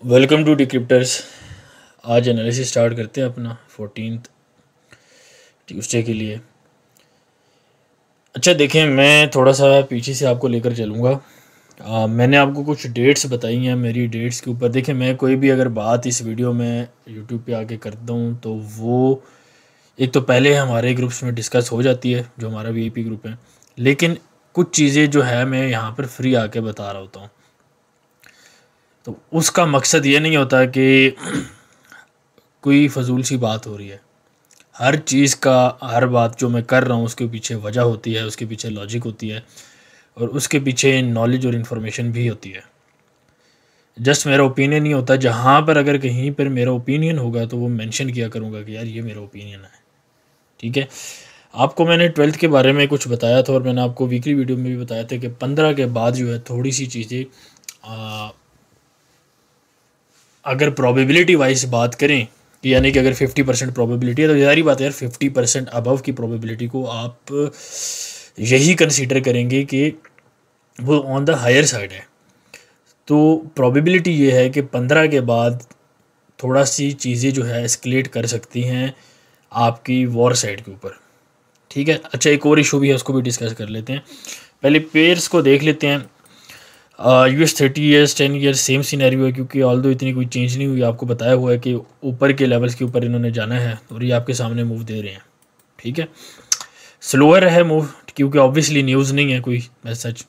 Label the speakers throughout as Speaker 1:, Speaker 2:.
Speaker 1: Welcome to डिक्रिप्टर्स। आज analysis start करते हैं अपना 14 ट्यूसडे के लिए। अच्छा देखें, मैं थोड़ा सा पीछे से आपको लेकर चलूँगा। मैंने आपको कुछ डेट्स बताई हैं। मेरी डेट्स के ऊपर देखें, मैं कोई भी अगर बात इस वीडियो में यूट्यूब पे आके करता हूँ तो वो एक तो पहले हमारे ग्रुप्स में डिस्कस हो जाती है, जो हमारा वीआईपी ग्रुप है, लेकिन कुछ चीज़ें जो है मैं यहाँ पर फ्री आके बता रहा होता हूँ। तो उसका मकसद ये नहीं होता कि कोई फजूल सी बात हो रही है। हर चीज़ का, हर बात जो मैं कर रहा हूँ उसके पीछे वजह होती है, उसके पीछे लॉजिक होती है और उसके पीछे नॉलेज और इन्फॉर्मेशन भी होती है। जस्ट मेरा ओपिनियन नहीं होता। जहाँ पर अगर कहीं पर मेरा ओपिनियन होगा तो वो मेंशन किया करूँगा कि यार ये मेरा ओपिनियन है, ठीक है। आपको मैंने 12th के बारे में कुछ बताया था और मैंने आपको वीकली वीडियो में भी बताया था कि 15 के बाद जो है थोड़ी सी चीज़ें अगर प्रोबेबिलिटी वाइज बात करें, यानी कि अगर 50% प्रोबेबिलिटी है तो ज़ाहिर बात है यार 50% अबव की प्रोबेबिलिटी को आप यही कंसीडर करेंगे कि वो ऑन द हायर साइड है। तो प्रोबेबिलिटी ये है कि 15 के बाद थोड़ा सी चीज़ें जो है एस्केलेट कर सकती हैं आपकी वॉर साइड के ऊपर, ठीक है। अच्छा, एक और इशू भी है, उसको भी डिस्कस कर लेते हैं। पहले पेयर्स को देख लेते हैं। US 30 years 10 years same scenario है, क्योंकि ऑल्दो इतनी कोई चेंज नहीं हुई। आपको बताया हुआ है कि ऊपर के लेवल्स के ऊपर इन्होंने जाना है और ये आपके सामने मूव दे रहे हैं, ठीक है। स्लोअर है मूव क्योंकि ऑब्वियसली न्यूज़ नहीं है कोई सच।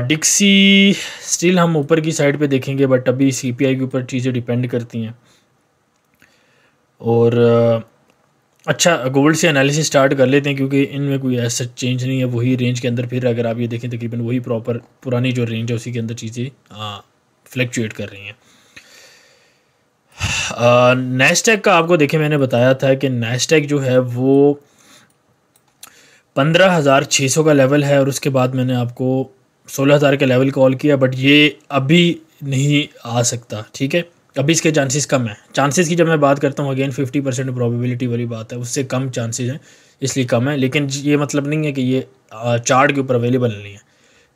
Speaker 1: डिक्सी स्टिल हम ऊपर की साइड पे देखेंगे, बट अभी CPI के ऊपर चीज़ें डिपेंड करती हैं। और अच्छा, गोल्ड से एनालिसिस स्टार्ट कर लेते हैं क्योंकि इनमें कोई ऐसा चेंज नहीं है, वही रेंज के अंदर। फिर अगर आप ये देखें तकरीबन वही प्रॉपर पुरानी जो रेंज है उसी के अंदर चीज़ें फ्लैक्चुएट कर रही हैं। नैस्डैक का आपको देखें, मैंने बताया था कि नैस्डैक जो है वो 15,600 का लेवल है और उसके बाद मैंने आपको 16,000 का लेवल कॉल किया, बट ये अभी नहीं आ सकता, ठीक है। अभी इसके चांसेस कम है। चांसेस की जब मैं बात करता हूँ, अगेन 50% प्रोबेबिलिटी वाली बात है, उससे कम चांसेस हैं, इसलिए कम है। लेकिन ये मतलब नहीं है कि ये चार्ट के ऊपर अवेलेबल नहीं है।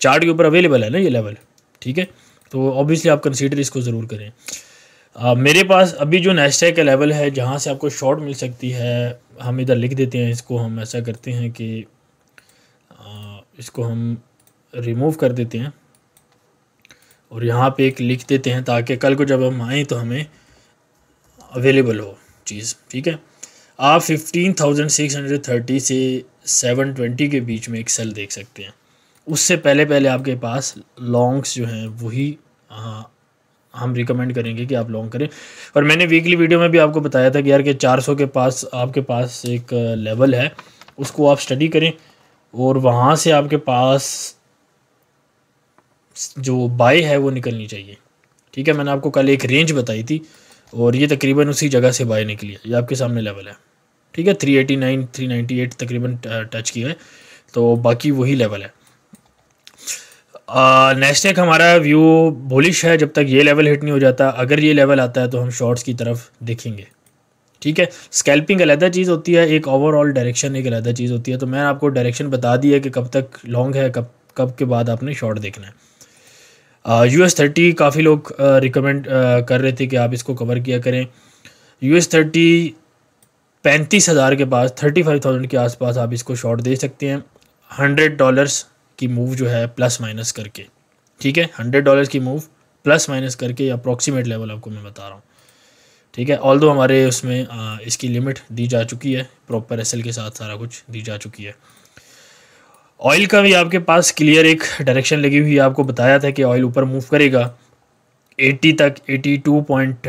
Speaker 1: चार्ट के ऊपर अवेलेबल है ना ये लेवल, ठीक है। तो ऑब्वियसली आप कंसीडर इसको ज़रूर करें। मेरे पास अभी जो नैस्डैक का लेवल है जहाँ से आपको शॉर्ट मिल सकती है, हम इधर लिख देते हैं इसको। हम ऐसा करते हैं कि इसको हम रिमूव कर देते हैं और यहाँ पे एक लिख देते हैं ताकि कल को जब हम आएँ तो हमें अवेलेबल हो चीज़, ठीक है। आप 15,630 से 720 के बीच में एक सेल देख सकते हैं। उससे पहले पहले आपके पास लॉन्ग्स जो हैं वही हम रिकमेंड करेंगे कि आप लॉन्ग करें। और मैंने वीकली वीडियो में भी आपको बताया था कि यार कि 400 के पास आपके पास एक लेवल है, उसको आप स्टडी करें और वहाँ से आपके पास जो बाय है वो निकलनी चाहिए, ठीक है। मैंने आपको कल एक रेंज बताई थी और ये तकरीबन उसी जगह से बाय निकली है। ये आपके सामने लेवल है, ठीक है। 389 398 तकरीबन टच किया है, तो बाकी वही लेवल है। नैस्डैक हमारा व्यू बुलिश है जब तक ये लेवल हिट नहीं हो जाता। अगर ये लेवल आता है तो हम शॉर्ट्स की तरफ देखेंगे, ठीक है। स्कैल्पिंग अलग चीज़ होती है, एक ओवरऑल डायरेक्शन एक अलग चीज़ होती है। तो मैंने आपको डायरेक्शन बता दी है कि कब तक लॉन्ग है, कब कब के बाद आपने शॉर्ट देखना है। US 30 काफ़ी लोग रिकमेंड कर रहे थे कि आप इसको कवर किया करें। US 30 35,000 के पास, 35,000 के आसपास आप इसको शॉर्ट दे सकते हैं। $100 की मूव जो है प्लस माइनस करके, ठीक है। $100 की मूव प्लस माइनस करके अप्रॉक्सीमेट लेवल आपको मैं बता रहा हूँ, ठीक है। ऑल्दो हमारे उसमें इसकी लिमिट दी जा चुकी है, प्रॉपर SL के साथ सारा कुछ दी जा चुकी है। ऑयल का भी आपके पास क्लियर एक डायरेक्शन लगी हुई है। आपको बताया था कि ऑयल ऊपर मूव करेगा 80 तक, 82 पॉइंट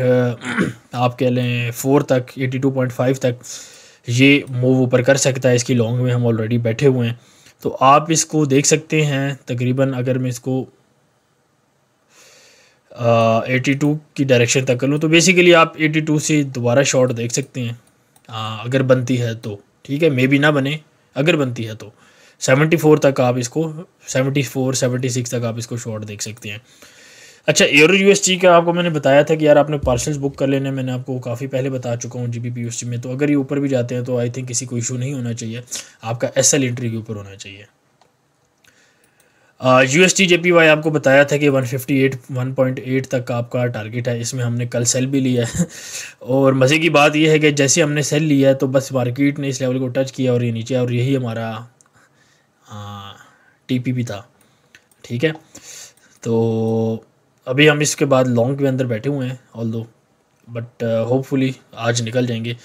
Speaker 1: आप कह लें 4 तक, 82.5 तक ये मूव ऊपर कर सकता है। इसकी लॉन्ग में हम ऑलरेडी बैठे हुए हैं, तो आप इसको देख सकते हैं। तकरीबन अगर मैं इसको 82 की डायरेक्शन तक कर लूँ तो बेसिकली आप 82 से दोबारा शॉर्ट देख सकते हैं अगर बनती है तो, ठीक है। मे बी ना बने, अगर बनती है तो 74 तक आप इसको, 74 76 तक आप इसको शॉर्ट देख सकते हैं। अच्छा, यूरो USD का आपको मैंने बताया था कि यार आपने पार्सल्स बुक कर लेने, मैंने आपको काफ़ी पहले बता चुका हूँ GBP USD में। तो अगर ये ऊपर भी जाते हैं तो आई थिंक किसी को इशू नहीं होना चाहिए, आपका SL एंट्री के ऊपर होना चाहिए। USD JPY आपको बताया था कि 1.8 तक का आपका टारगेट है, इसमें हमने कल सेल भी लिया है और मज़े की बात यह है कि जैसे हमने सेल लिया है तो बस मार्केट ने इस लेवल को टच किया और ये नीचे, और यही हमारा TPP था। ठीक है, तो अभी हम इसके बाद लॉन्ग के अंदर बैठे हुए हैं ऑल्दो, बट होपफुली आज निकल जाएंगे।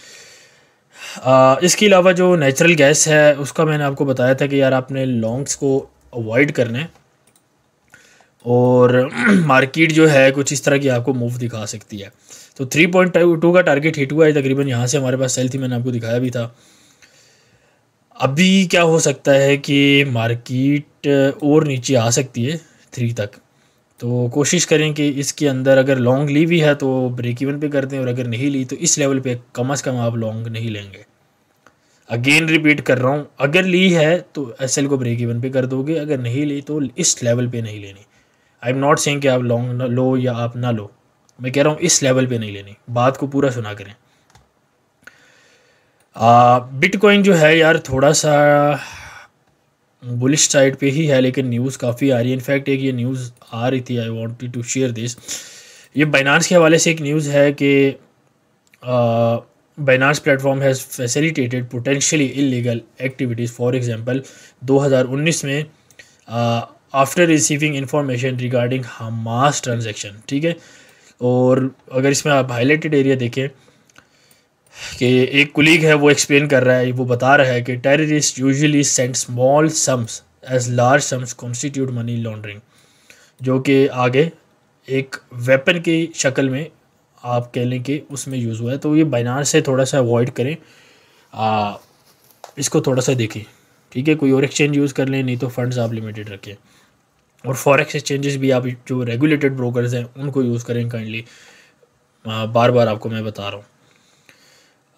Speaker 1: इसके अलावा जो नेचुरल गैस है उसका मैंने आपको बताया था कि यार आपने लॉन्ग्स को अवॉइड करना है, और मार्केट जो है कुछ इस तरह की आपको मूव दिखा सकती है। तो 3.2 का टारगेट हिट हुआ है तकरीबन, यहाँ से हमारे पास सेल थी, मैंने आपको दिखाया भी था। अभी क्या हो सकता है कि मार्केट और नीचे आ सकती है 3 तक, तो कोशिश करें कि इसके अंदर अगर लॉन्ग ली भी है तो ब्रेक इवन पे कर दें, और अगर नहीं ली तो इस लेवल पे कम से कम आप लॉन्ग नहीं लेंगे। अगेन रिपीट कर रहा हूँ, अगर ली है तो SL को ब्रेक इवन पे कर दोगे, अगर नहीं ली तो इस लेवल पे नहीं लेनी। आई एम नॉट सेइंग कि आप लॉन्ग ना लो या आप ना लो, मैं कह रहा हूँ इस लेवल पे नहीं लेनी, बात को पूरा सुना करें। बिटकॉइन जो है यार थोड़ा सा बुलिश साइड पे ही है, लेकिन न्यूज़ काफ़ी आ रही है। इनफैक्ट एक ये न्यूज़ आ रही थी, I wanted to share this. ये बाइनांस के हवाले से एक न्यूज़ है कि Binance platform has facilitated potentially illegal activities. For example 2019 में after receiving information regarding Hamas transaction. ठीक है, और अगर इसमें आप हाईलाइटेड एरिया देखें कि एक कुलीग है वो एक्सप्लेन कर रहा है, वो बता रहा है कि terrorist usually send small sums as large sums constitute money laundering, जो कि आगे एक वेपन की शक्ल में आप कह लें कि उसमें यूज़ हुआ है। तो ये बाइनांस से थोड़ा सा अवॉइड करें, इसको थोड़ा सा देखें। ठीक है, कोई और एक्सचेंज यूज़ कर लें, नहीं तो फंड्स आप लिमिटेड रखें। और फॉरेक्स एक्सचेंजेस भी आप जो रेगुलेटेड ब्रोकर्स हैं उनको यूज़ करें काइंडली, बार बार आपको मैं बता रहा हूँ।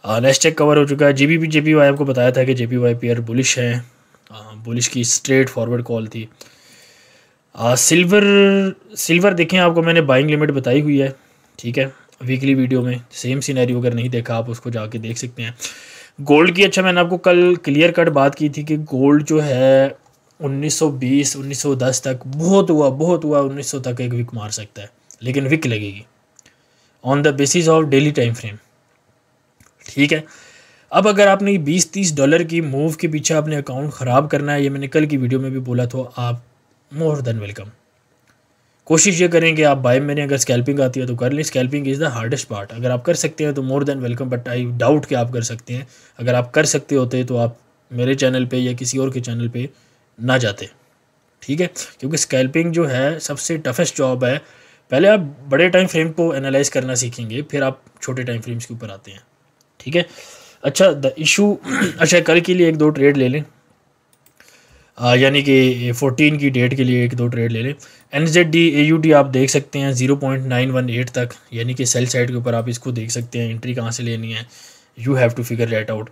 Speaker 1: नेस्टेक कवर हो चुका है। JPY आपको बताया था कि JPY पेयर बुलिश है, बुलिश की स्ट्रेट फॉरवर्ड कॉल थी। सिल्वर देखें, आपको मैंने बाइंग लिमिट बताई हुई है। ठीक है, वीकली वीडियो में सेम सिनेरियो, अगर नहीं देखा आप उसको जाके देख सकते हैं। गोल्ड की, अच्छा मैंने आपको कल क्लियर कट बात की थी कि गोल्ड जो है 1920-1910 तक बहुत हुआ 1900 तक एक विक मार सकता है, लेकिन विक लगेगी on the basis of daily time frame. ठीक है, अब अगर आपने $20-30 की मूव के पीछे अपने अकाउंट ख़राब करना है, ये मैंने कल की वीडियो में भी बोला, तो आप मोर देन वेलकम। कोशिश ये करें कि आप बाय में, अगर स्कैल्पिंग आती है तो कर लें। Scalping is the hardest part. अगर आप कर सकते हैं तो more than welcome, but I doubt कि आप कर सकते हैं। अगर आप कर सकते होते तो आप मेरे चैनल पे या किसी और के चैनल पे ना जाते। ठीक है, क्योंकि स्कैल्पिंग जो है सबसे टफेस्ट जॉब है। पहले आप बड़े टाइम फ्रेम को एनालाइज करना सीखेंगे, फिर आप छोटे टाइम फ्रेम्स के ऊपर आते हैं। ठीक है, अच्छा द इशू अच्छा कल के लिए 1-2 ट्रेड ले लें, यानी कि 14 की डेट के लिए 1-2 ट्रेड ले लें। NZD AUD आप देख सकते हैं 0.918 तक, यानी कि सेल साइड के ऊपर आप इसको देख सकते हैं। एंट्री कहाँ से लेनी है, you have to figure that out.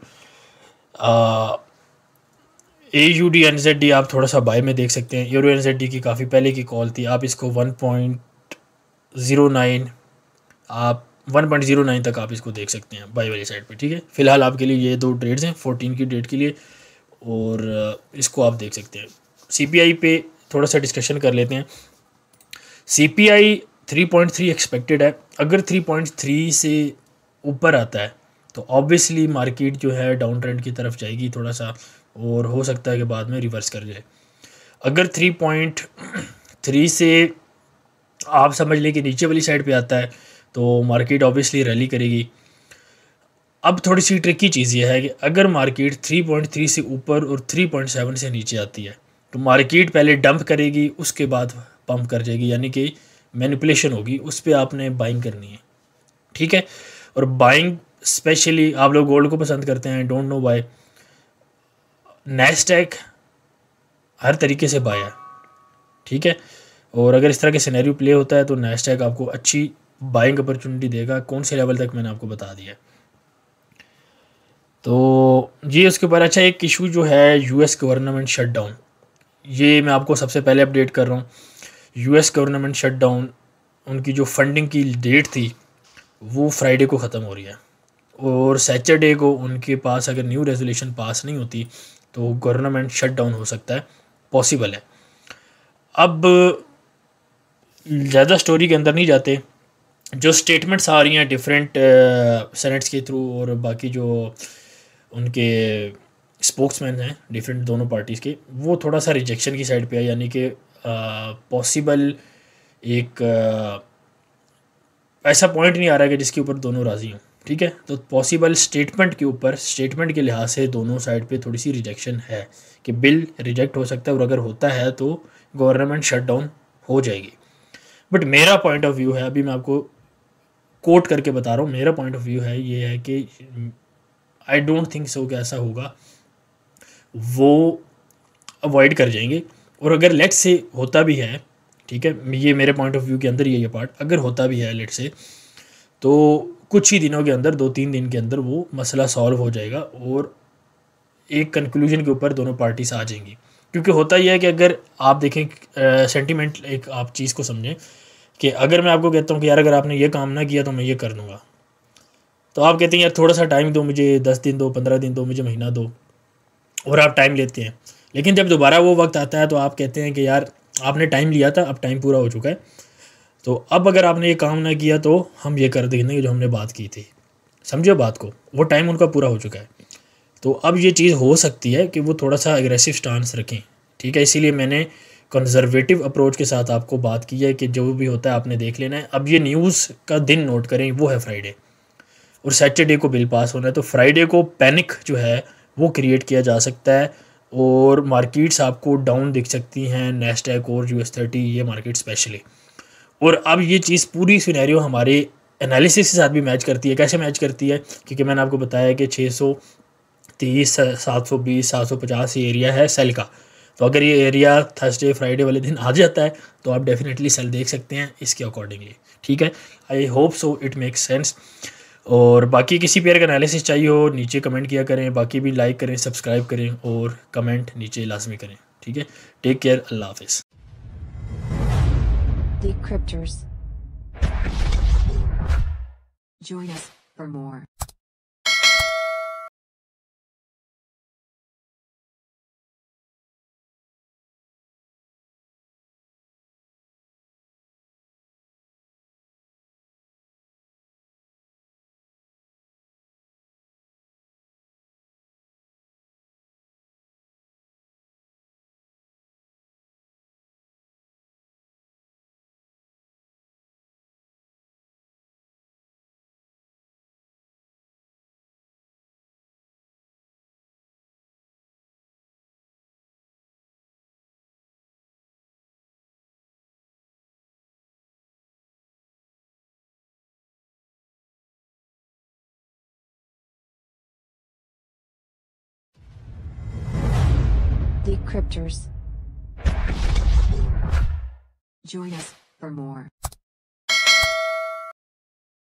Speaker 1: AUD NZD आप थोड़ा सा बाय में देख सकते हैं। यूरो NZD की काफ़ी पहले की कॉल थी, आप इसको 1.09 आप 1.09 तक आप इसको देख सकते हैं बाय वाली साइड पे। ठीक है, फिलहाल आपके लिए ये 2 ट्रेड्स हैं 14 की डेट के लिए, और इसको आप देख सकते हैं। CPI पे थोड़ा सा डिस्कशन कर लेते हैं। CPI 3.3 एक्सपेक्टेड है। अगर 3.3 से ऊपर आता है तो ऑब्वियसली मार्केट जो है डाउन ट्रेंड की तरफ जाएगी थोड़ा सा, और हो सकता है कि बाद में रिवर्स कर जाए। अगर 3.3 से आप समझ लें कि नीचे वाली साइड पे आता है तो मार्केट ऑब्वियसली रैली करेगी। अब थोड़ी सी ट्रिकी चीज़ ये है कि अगर मार्केट 3.3 से ऊपर और 3.7 से नीचे आती है तो मार्केट पहले डंप करेगी, उसके बाद पंप कर जाएगी, यानी कि मैनिपुलेशन होगी, उस पर आपने बाइंग करनी है। ठीक है, और बाइंग स्पेशली आप लोग गोल्ड को पसंद करते हैं, डोंट नो वाई। नैस्डैक हर तरीके से बाय है। ठीक है, और अगर इस तरह के सिनेरियो प्ले होता है तो नैस्डैक आपको अच्छी बाइंग अपॉर्चुनिटी देगा। कौन से लेवल तक मैंने आपको बता दिया। तो ये उसके ऊपर अच्छा एक इशू जो है US गवर्नमेंट शटडाउन, ये मैं आपको सबसे पहले अपडेट कर रहा हूँ। US गवर्नमेंट शटडाउन, उनकी जो फंडिंग की डेट थी वो फ्राइडे को ख़त्म हो रही है, और सैटरडे को उनके पास अगर न्यू रेजोल्यूशन पास नहीं होती तो गवर्नमेंट शटडाउन हो सकता है, पॉसिबल है। अब ज़्यादा स्टोरी के अंदर नहीं जाते, जो स्टेटमेंट्स आ रही हैं डिफरेंट सेनेट्स के थ्रू और बाकी जो उनके स्पोक्समैन हैं डिफरेंट दोनों पार्टीज़ के, वो थोड़ा सा रिजेक्शन की साइड पे है, यानी कि पॉसिबल एक ऐसा पॉइंट नहीं आ रहा है कि जिसके ऊपर दोनों राज़ी हों। ठीक है, तो पॉसिबल स्टेटमेंट के ऊपर, स्टेटमेंट के लिहाज से दोनों साइड पे थोड़ी सी रिजेक्शन है कि बिल रिजेक्ट हो सकता है, और अगर होता है तो गवर्नमेंट शट डाउन हो जाएगी। बट मेरा पॉइंट ऑफ व्यू है, अभी मैं आपको कोट करके बता रहा हूँ, मेरा पॉइंट ऑफ व्यू है ये है कि आई डोंट थिंक सो कि ऐसा होगा, वो अवॉइड कर जाएंगे। और अगर लेट से होता भी है, ठीक है, ये मेरे पॉइंट ऑफ व्यू के अंदर ये पार्ट, अगर होता भी है लेट से, तो कुछ ही दिनों के अंदर, 2-3 दिन के अंदर वो मसला सॉल्व हो जाएगा और एक कंक्लूजन के ऊपर दोनों पार्टीज आ जाएंगी। क्योंकि होता यह है कि अगर आप देखें सेंटिमेंट, एक आप चीज़ को समझें कि अगर मैं आपको कहता हूँ कि यार अगर आपने ये काम ना किया तो मैं ये कर दूँगा, तो आप कहते हैं यार थोड़ा सा टाइम दो मुझे, 10 दिन दो, 15 दिन दो, मुझे महीना दो, और आप टाइम लेते हैं। लेकिन जब दोबारा वो वक्त आता है तो आप कहते हैं कि यार आपने टाइम लिया था, अब टाइम पूरा हो चुका है, तो अब अगर आपने ये काम ना किया तो हम ये कर देंगे जो हमने बात की थी। समझो बात को, वो टाइम उनका पूरा हो चुका है। तो अब ये चीज़ हो सकती है कि वो थोड़ा सा एग्रेसिव स्टांस रखें। ठीक है, इसीलिए मैंने कंजर्वेटिव अप्रोच के साथ आपको बात की है कि जो भी होता है आपने देख लेना है। अब ये न्यूज़ का दिन नोट करें, वो है फ्राइडे, और सैटरडे को बिल पास होना है, तो फ्राइडे को पैनिक जो है वो क्रिएट किया जा सकता है और मार्केट्स आपको डाउन दिख सकती हैं, नैस्डैक और US30, ये मार्केट स्पेशली। और अब ये चीज़ पूरी सिनेरियो हमारे एनालिसिस के साथ भी मैच करती है। कैसे मैच करती है? क्योंकि मैंने आपको बताया कि 630, 720, 750 ये एरिया है सेल का। तो अगर ये एरिया थर्सडे फ्राइडे वाले दिन आ जाता है तो आप डेफिनेटली सेल देख सकते हैं इसके अकॉर्डिंगली। ठीक है, I hope so it makes sense. और बाकी किसी पेयर का एनालिसिस चाहिए हो नीचे कमेंट किया करें, बाकी भी लाइक करें, सब्सक्राइब करें और कमेंट नीचे लाजमी करें। ठीक है, टेक केयर, अल्लाह हाफिज़।
Speaker 2: Decryptors. Join us for more. Decryptors. Join us for more.